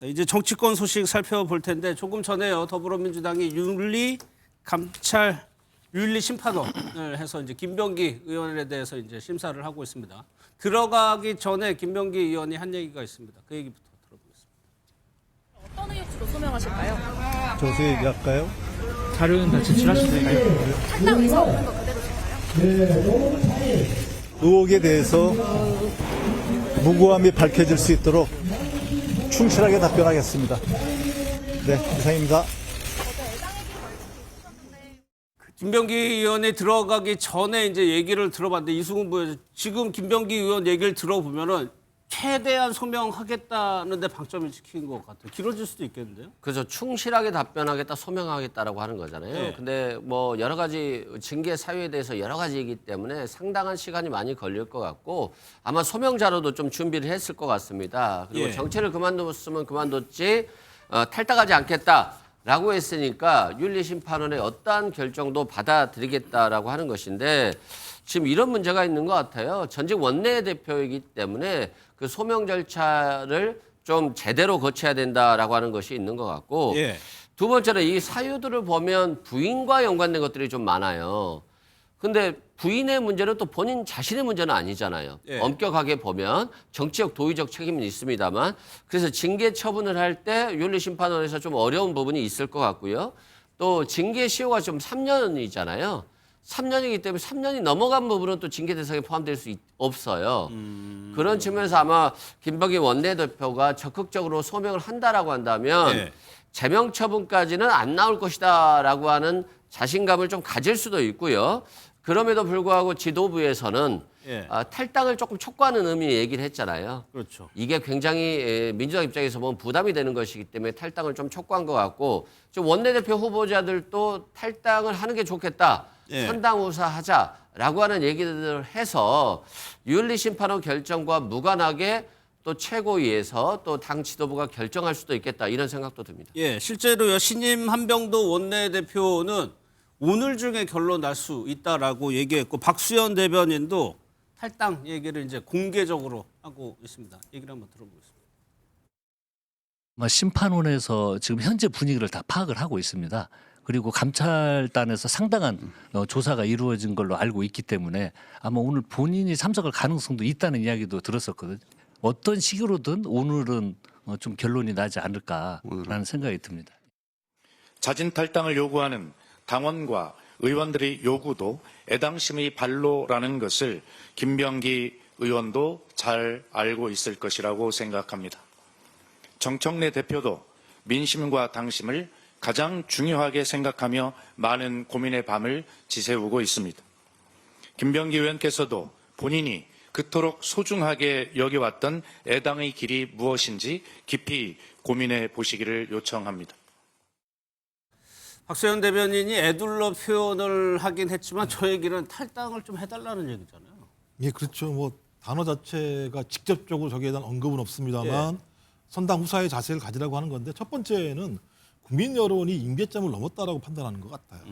이제 정치권 소식 살펴볼 텐데 조금 전에요. 더불어민주당이 윤리 심판원을 해서 이제 김병기 의원에 대해서 이제 심사를 하고 있습니다. 들어가기 전에 김병기 의원이 한 얘기가 있습니다. 그 얘기부터 들어보겠습니다. 어떤 의혹으로 소명하실까요? 저수 얘기할까요? 자료는 다 제출하셨나요? 탈당 의사 없는 거 그대로실까요? 의혹에 대해서 무고함이 밝혀질 수 있도록 충실하게 답변하겠습니다. 네, 이상입니다. 김병기 의원이 들어가기 전에 이제 얘기를 들어봤는데 이수근 부회장 지금 김병기 의원 얘기를 들어보면은 최대한 소명하겠다는데 방점을 지킨 것 같아요. 길어질 수도 있겠는데요? 그래서 충실하게 답변하겠다, 소명하겠다라고 하는 거잖아요. 네. 근데 뭐 여러 가지 징계 사유에 대해서 여러 가지이기 때문에 상당한 시간이 많이 걸릴 것 같고 아마 소명 자료도 좀 준비를 했을 것 같습니다. 그리고 예. 정치를 그만뒀으면 그만뒀지 탈당하지 않겠다라고 했으니까 윤리심판원의 어떠한 결정도 받아들이겠다라고 하는 것인데 지금 이런 문제가 있는 것 같아요. 전직 원내대표이기 때문에 그 소명 절차를 좀 제대로 거쳐야 된다라고 하는 것이 있는 것 같고 예. 두 번째로 이 사유들을 보면 부인과 연관된 것들이 좀 많아요. 근데 부인의 문제는 또 본인 자신의 문제는 아니잖아요. 예. 엄격하게 보면 정치적 도의적 책임은 있습니다만 그래서 징계 처분을 할 때 윤리심판원에서 좀 어려운 부분이 있을 것 같고요. 또 징계 시효가 좀 3년이잖아요. 3년이기 때문에 3년이 넘어간 부분은 또 징계 대상에 포함될 수 없어요. 그런 측면에서 아마 김병기 원내대표가 적극적으로 소명을 한다라고 한다면 네. 제명 처분까지는 안 나올 것이다라고 하는 자신감을 좀 가질 수도 있고요. 그럼에도 불구하고 지도부에서는 예. 탈당을 조금 촉구하는 의미의 얘기를 했잖아요. 그렇죠. 이게 굉장히 민주당 입장에서 보면 부담이 되는 것이기 때문에 탈당을 좀 촉구한 것 같고 좀 원내대표 후보자들도 탈당을 하는 게 좋겠다. 예. 선당우사하자라고 하는 얘기들을 해서 윤리심판원 결정과 무관하게 또 최고위에서 또 당 지도부가 결정할 수도 있겠다 이런 생각도 듭니다. 예, 실제로요. 신임 한병도 원내대표는 오늘 중에 결론 날 수 있다라고 얘기했고 박수현 대변인도 탈당 얘기를 이제 공개적으로 하고 있습니다. 얘기를 한번 들어보겠습니다. 심판원에서 지금 현재 분위기를 다 파악을 하고 있습니다. 그리고 감찰단에서 상당한 조사가 이루어진 걸로 알고 있기 때문에 아마 오늘 본인이 참석할 가능성도 있다는 이야기도 들었었거든요. 어떤 식으로든 오늘은 좀 결론이 나지 않을까라는 생각이 듭니다. 자진 탈당을 요구하는 당원과 의원들의 요구도 애당심의 발로라는 것을 김병기 의원도 잘 알고 있을 것이라고 생각합니다. 정청래 대표도 민심과 당심을 가장 중요하게 생각하며 많은 고민의 밤을 지새우고 있습니다. 김병기 의원께서도 본인이 그토록 소중하게 여겨왔던 애당의 길이 무엇인지 깊이 고민해 보시기를 요청합니다. 박수현 대변인이 애둘러 표현을 하긴 했지만 저 얘기는 탈당을 좀 해달라는 얘기잖아요. 예, 그렇죠. 뭐 단어 자체가 직접적으로 저기에 대한 언급은 없습니다만 선당 후사의 자세를 가지라고 하는 건데 첫 번째는 국민 여론이 임계점을 넘었다라고 판단하는 것 같아요.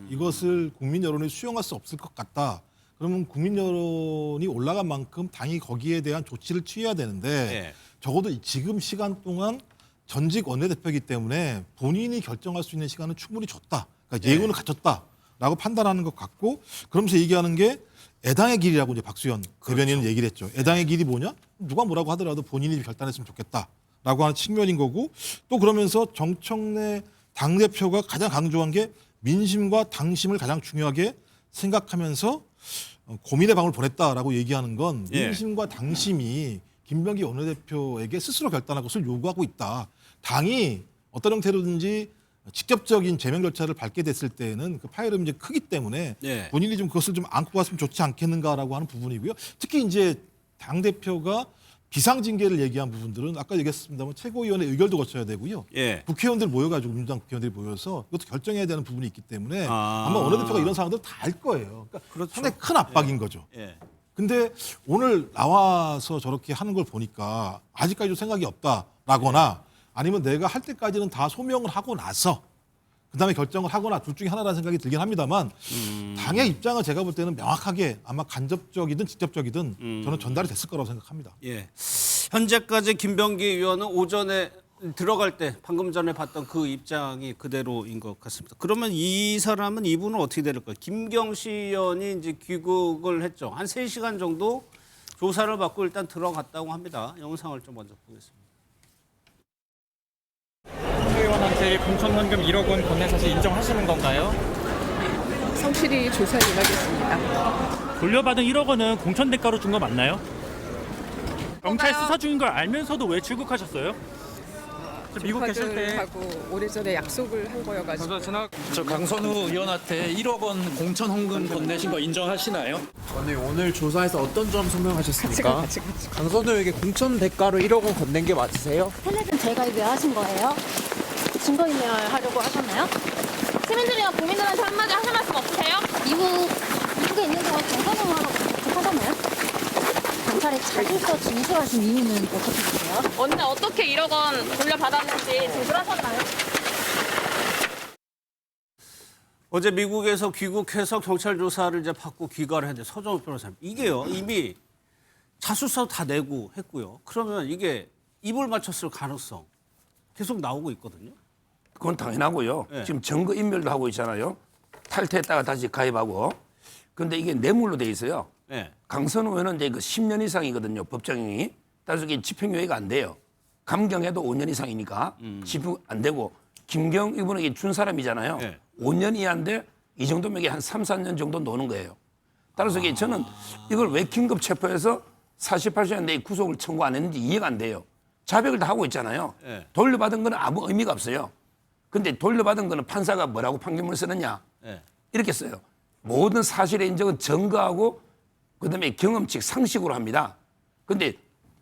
이것을 국민 여론이 수용할 수 없을 것 같다. 그러면 국민 여론이 올라간 만큼 당이 거기에 대한 조치를 취해야 되는데 적어도 지금 시간 동안 전직 원내대표이기 때문에 본인이 결정할 수 있는 시간은 충분히 줬다. 그러니까 예우는 갖췄다라고 판단하는 것 같고 그러면서 얘기하는 게 애당의 길이라고 이제 박수현 대변인은 얘기를 했죠. 애당의 길이 뭐냐? 누가 뭐라고 하더라도 본인이 결단했으면 좋겠다라고 하는 측면인 거고 또 그러면서 정청래 당대표가 가장 강조한 게 민심과 당심을 가장 중요하게 생각하면서 고민의 방을 보냈다라고 얘기하는 건 민심과 당심이 김병기 원내대표에게 스스로 결단할 것을 요구하고 있다. 당이 어떤 형태로든지 직접적인 제명 절차를 밟게 됐을 때는 그 파열음이 이제 크기 때문에 본인이 좀 그것을 좀 안고 갔으면 좋지 않겠는가라고 하는 부분이고요. 특히 이제 당대표가 비상징계를 얘기한 부분들은 아까 얘기했습니다만 최고위원회 의결도 거쳐야 되고요. 국회의원들 모여가지고 민주당 국회의원들이 모여서 이것도 결정해야 되는 부분이 있기 때문에 아마 원내대표가 이런 상황들 다 알 거예요. 그러니까 상당히 큰 압박인 거죠. 근데 오늘 나와서 저렇게 하는 걸 보니까 아직까지도 생각이 없다라거나 아니면 내가 할 때까지는 다 소명을 하고 나서 그다음에 결정을 하거나 둘 중에 하나라는 생각이 들긴 합니다만 당의 입장은 제가 볼 때는 명확하게 아마 간접적이든 직접적이든 저는 전달이 됐을 거라고 생각합니다. 현재까지 김병기 의원은 오전에 들어갈 때 방금 전에 봤던 그 입장이 그대로인 것 같습니다. 그러면 이분은 어떻게 될까요? 김경시 의원이 이제 귀국을 했죠. 한 3시간 정도 조사를 받고 일단 들어갔다고 합니다. 영상을 좀 먼저 보겠습니다. 의원한테 공천 헌금 1억 원 건넨 사실 인정하시는 건가요? 성실히 조사에 임하겠습니다. 돌려받은 1억 원은 공천 대가로 준 거 맞나요? 경찰 수사 중인 걸 알면서도 왜 출국하셨어요? 미국 계실 때 하고 오래전에 약속을 한 거여가지고. 저 강선우 의원한테 1억 원 공천 헌금 건네신 거 인정하시나요? 아니, 오늘 조사에서 어떤 점 소명하셨습니까? 같이. 강선우에게 공천 대가로 1억 원 건넨 게 맞으세요? 텔레는 재가입을 하신 거예요? 증거인멸 하려고 하셨나요? 시민들이나 국민들한테 한마디 하실 말씀 없으세요? 미국에 있는 동안 정선을 하러 하잖아요? 경찰에 자질서 진술하신 이유는 어떻게 되세요? 언제 어떻게 1억 원 돌려받았는지 진술하셨나요? 어제 미국에서 귀국해서 경찰 조사를 이제 받고 귀가를 했는데 서정욱 변호사님 이게요 이미 자술서 다 내고 했고요. 그러면 이게 입을 맞췄을 가능성 계속 나오고 있거든요. 그건 당연하고요. 네. 지금 증거 인멸도 하고 있잖아요. 탈퇴했다가 다시 가입하고. 그런데 이게 뇌물로 돼 있어요. 네. 강선우 의원은 이제 그 10년 이상이거든요. 법정형이. 따라서 이게 집행유예가 안 돼요. 감경해도 5년 이상이니까 집행 안 되고 김경 이분에게 준 사람이잖아요. 네. 5년 이하인데 이 정도면 이게 한 3, 4년 정도 노는 거예요. 따라서 이게 저는 이걸 왜 긴급 체포해서 48시간 내에 구속을 청구 안 했는지 이해가 안 돼요. 자백을 다 하고 있잖아요. 네. 돌려받은 거는 아무 의미가 없어요. 근데 돌려받은 거는 판사가 뭐라고 판결문을 쓰느냐. 네. 이렇게 써요. 모든 사실의 인정은 증거하고 그다음에 경험칙 상식으로 합니다. 근데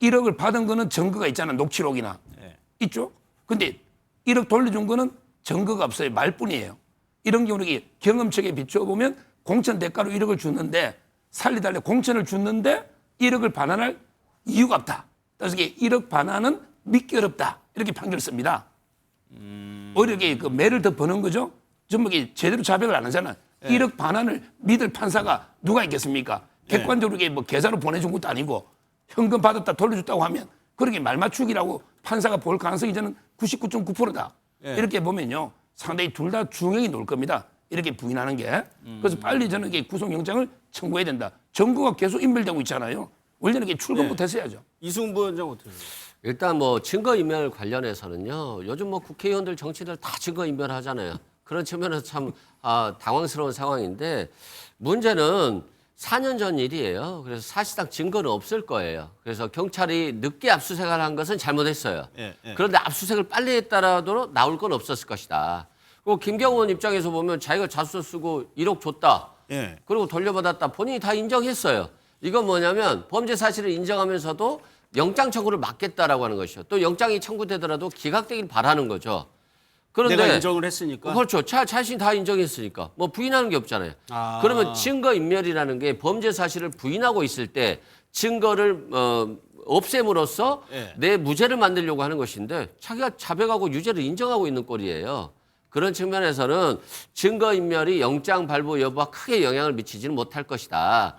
1억을 받은 거는 증거가 있잖아. 녹취록이나. 네. 있죠? 근데 1억 돌려준 거는 증거가 없어요. 말뿐이에요. 이런 경우는 이게 경험책에 비추어 보면 공천 대가로 1억을 줬는데 살리달래 공천을 줬는데 1억을 반환할 이유가 없다. 그래서 이게 1억 반환은 믿기 어렵다. 이렇게 판결을 씁니다. 오히려 이게 그 매를 더 버는 거죠. 전부 이게 제대로 자백을 안 하잖아. 1억 반환을 믿을 판사가 누가 있겠습니까? 객관적으로 이게 뭐 계좌로 보내준 것도 아니고 현금 받았다 돌려줬다고 하면 그렇게 말 맞추기라고 판사가 볼 가능성이 저는 99.9%다. 이렇게 보면요. 상당히 둘 다 중형이 놓을 겁니다. 이렇게 부인하는 게. 그래서 빨리 저는 이게 구속영장을 청구해야 된다. 증거가 계속 인멸되고 있잖아요. 원래는 이게 출근부터 했어야죠. 이승훈 부원장 어떻게 해요? 일단 뭐 증거인멸 관련해서는요. 요즘 뭐 국회의원들 정치들 다 증거인멸하잖아요. 그런 측면에서 참 당황스러운 상황인데 문제는 4년 전 일이에요. 그래서 사실상 증거는 없을 거예요. 그래서 경찰이 늦게 압수수색을 한 것은 잘못했어요. 그런데 압수수색을 빨리 했다라도 나올 건 없었을 것이다. 그리고 김경원 입장에서 보면 자기가 자수서 쓰고 1억 줬다. 그리고 돌려받았다. 본인이 다 인정했어요. 이건 뭐냐면 범죄 사실을 인정하면서도 영장 청구를 막겠다라고 하는 것이죠. 또 영장이 청구되더라도 기각되길 바라는 거죠. 그런데 내가 인정을 했으니까. 그렇죠. 자신이 다 인정했으니까 뭐 부인하는 게 없잖아요. 그러면 증거인멸이라는 게 범죄 사실을 부인하고 있을 때 증거를 없앰으로써 내 무죄를 만들려고 하는 것인데 자기가 자백하고 유죄를 인정하고 있는 꼴이에요. 그런 측면에서는 증거인멸이 영장 발부 여부와 크게 영향을 미치지는 못할 것이다.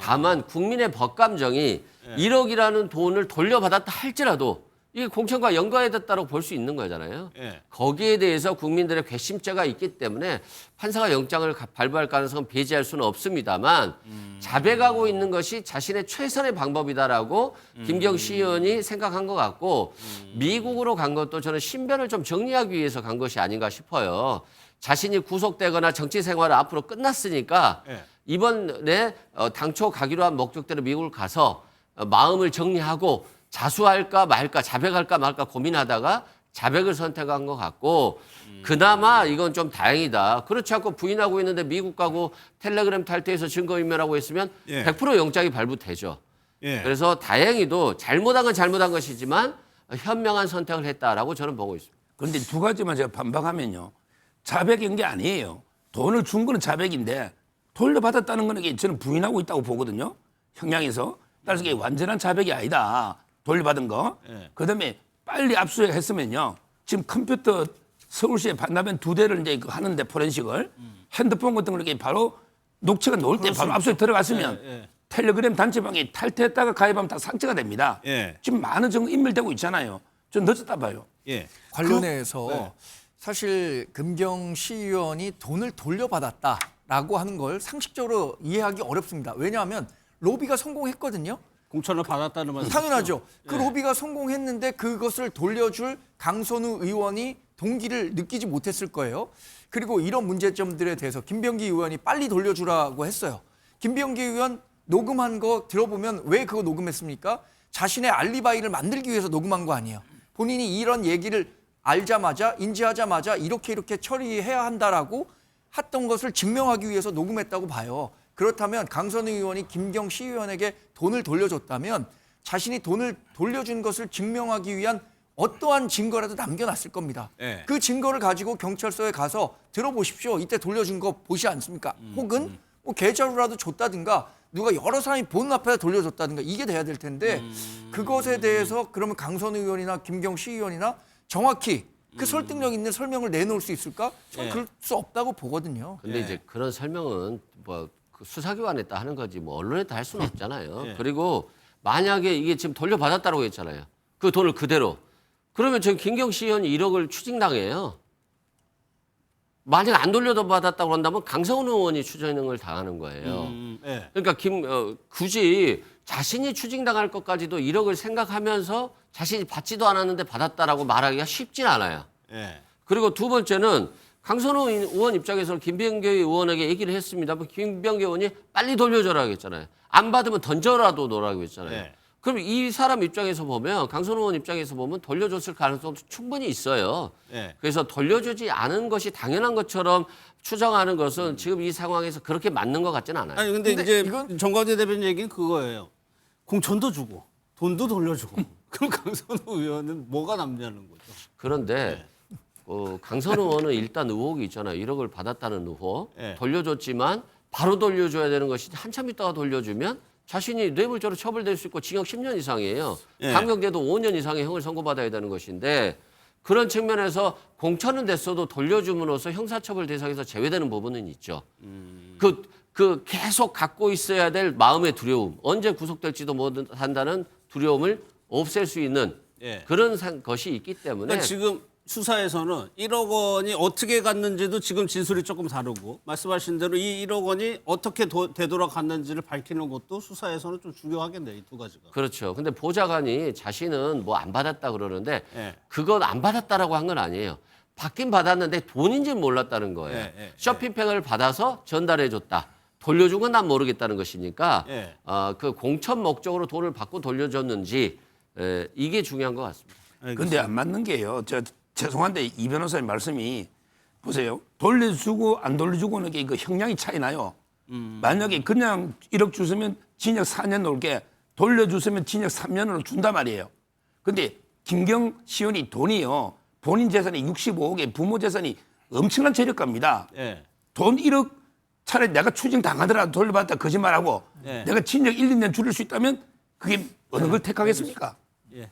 다만 국민의 법감정이 1억이라는 돈을 돌려받았다 할지라도 이게 공천과 연관됐다고 볼 수 있는 거잖아요. 거기에 대해서 국민들의 괘씸죄가 있기 때문에 판사가 영장을 발부할 가능성은 배제할 수는 없습니다만 자백하고 있는 것이 자신의 최선의 방법이다라고 김경시 의원이 생각한 것 같고 미국으로 간 것도 저는 신변을 좀 정리하기 위해서 간 것이 아닌가 싶어요. 자신이 구속되거나 정치 생활을 앞으로 끝났으니까 이번에 당초 가기로 한 목적대로 미국을 가서 마음을 정리하고 자수할까 말까 자백할까 말까 고민하다가 자백을 선택한 것 같고 그나마 이건 좀 다행이다. 그렇지 않고 부인하고 있는데 미국 가고 텔레그램 탈퇴해서 증거인멸하고 했으면 100% 영장이 발부되죠. 그래서 다행히도 잘못한 건 잘못한 것이지만 현명한 선택을 했다라고 저는 보고 있습니다. 그런데 두 가지만 제가 반박하면요. 자백인 게 아니에요. 돈을 준 거는 자백인데 돌려받았다는 거는 이게 저는 부인하고 있다고 보거든요. 형량에서. 따라서 이게 완전한 자백이 아니다. 돌려받은 거. 그다음에 빨리 압수했으면요. 지금 컴퓨터 서울시에 반납한 2대를 이제 하는데 포렌식을 핸드폰 같은 걸 이렇게 바로 녹취가 나올 때 바로 압수에 들어갔으면 텔레그램 단체방에 탈퇴했다가 가입하면 다 삭제가 됩니다. 지금 많은 증거 인멸되고 있잖아요. 좀 늦었다 봐요. 예. 관련해서 네. 사실 금경 시의원이 돈을 돌려받았다라고 하는 걸 상식적으로 이해하기 어렵습니다. 왜냐하면 로비가 성공했거든요. 공천을 받았다는 말씀. 당연하죠. 그 예. 로비가 성공했는데 그것을 돌려줄 강선우 의원이 동기를 느끼지 못했을 거예요. 그리고 이런 문제점들에 대해서 김병기 의원이 빨리 돌려주라고 했어요. 김병기 의원 녹음한 거 들어보면 왜 그거 녹음했습니까? 자신의 알리바이를 만들기 위해서 녹음한 거 아니에요. 본인이 이런 얘기를 알자마자 인지하자마자 이렇게 처리해야 한다라고 했던 것을 증명하기 위해서 녹음했다고 봐요. 그렇다면 강선우 의원이 김경 시의원에게 돈을 돌려줬다면 자신이 돈을 돌려준 것을 증명하기 위한 어떠한 증거라도 남겨놨을 겁니다. 네. 그 증거를 가지고 경찰서에 가서 들어보십시오. 이때 돌려준 거 보시 않습니까? 혹은 뭐 계좌로라도 줬다든가 누가 여러 사람이 보는 앞에다 돌려줬다든가 이게 돼야 될 텐데 그것에 대해서 그러면 강선우 의원이나 김경 시의원이나 정확히 그 설득력 있는 설명을 내놓을 수 있을까? 저는 예. 그럴 수 없다고 보거든요. 근데 예. 이제 그런 설명은 뭐그 수사기관에다 하는 거지 뭐 언론에다 할 수는 없잖아요. 예. 그리고 만약에 이게 지금 돌려받았다고 했잖아요. 그 돈을 그대로. 그러면 저 김경시 의원이 1억을 추징당해요. 만약 안 돌려받았다고 한다면 강성훈 의원이 추징을 당하는 거예요. 예. 그러니까 굳이 자신이 추징당할 것까지도 1억을 생각하면서 자신이 받지도 않았는데 받았다라고 말하기가 쉽진 않아요. 예. 그리고 두 번째는 강선우 의원 입장에서는 김병기 의원에게 얘기를 했습니다. 김병기 의원이 빨리 돌려줘라 했잖아요. 안 받으면 던져라도 놓으라고 했잖아요. 네. 그럼 이 사람 입장에서 보면 강선우 의원 입장에서 보면 돌려줬을 가능성도 충분히 있어요. 네. 그래서 돌려주지 않은 것이 당연한 것처럼 추정하는 것은 지금 이 상황에서 그렇게 맞는 것 같지는 않아요. 아니 근데 이제 이건- 정광재 대변인 얘기는 그거예요. 공천도 주고 돈도 돌려주고. 그럼 강선우 의원은 뭐가 남냐는 거죠. 그런데 강선우 의원은 일단 의혹이 있잖아요. 1억을 받았다는 의혹. 예. 돌려줬지만 바로 돌려줘야 되는 것이 한참 있다가 돌려주면 자신이 뇌물죄로 처벌될 수 있고 징역 10년 이상이에요. 예. 감경돼도 5년 이상의 형을 선고받아야 되는 것인데 그런 측면에서 공천은 됐어도 돌려줌으로써 형사처벌 대상에서 제외되는 부분은 있죠. 그 계속 갖고 있어야 될 마음의 두려움, 언제 구속될지도 못한다는 두려움을 없앨 수 있는 예. 그런 것이 있기 때문에 그러니까 지금 수사에서는 1억 원이 어떻게 갔는지도 지금 진술이 조금 다르고 말씀하신 대로 이 1억 원이 어떻게 되돌아갔는지를 밝히는 것도 수사에서는 좀 중요하겠네요. 이 두 가지가. 그렇죠. 근데 보좌관이 자신은 뭐 안 받았다 그러는데 예. 그건 안 받았다라고 한 건 아니에요. 받긴 받았는데 돈인지는 몰랐다는 거예요. 예. 쇼핑백을 받아서 전달해 줬다. 돌려준 건 난 모르겠다는 것이니까 예. 그 공천 목적으로 돈을 받고 돌려줬는지 이게 중요한 것 같습니다. 근데 안 맞는 게요. 죄송한데 이 변호사님 말씀이 보세요. 돌려주고 안 돌려주고는 게 그 형량이 차이 나요. 만약에 그냥 1억 주시면 징역 4년 놓을게 돌려주시면 징역 3년으로 준단 말이에요. 근데 김경 시원이 돈이요. 본인 재산이 65억에 부모 재산이 엄청난 재력가입니다. 예. 돈 1억 차라리 내가 추징 당하더라도 돌려받았다 거짓말하고 예. 내가 징역 1, 2년 줄일 수 있다면 그게 어느 걸 택하겠습니까? 예.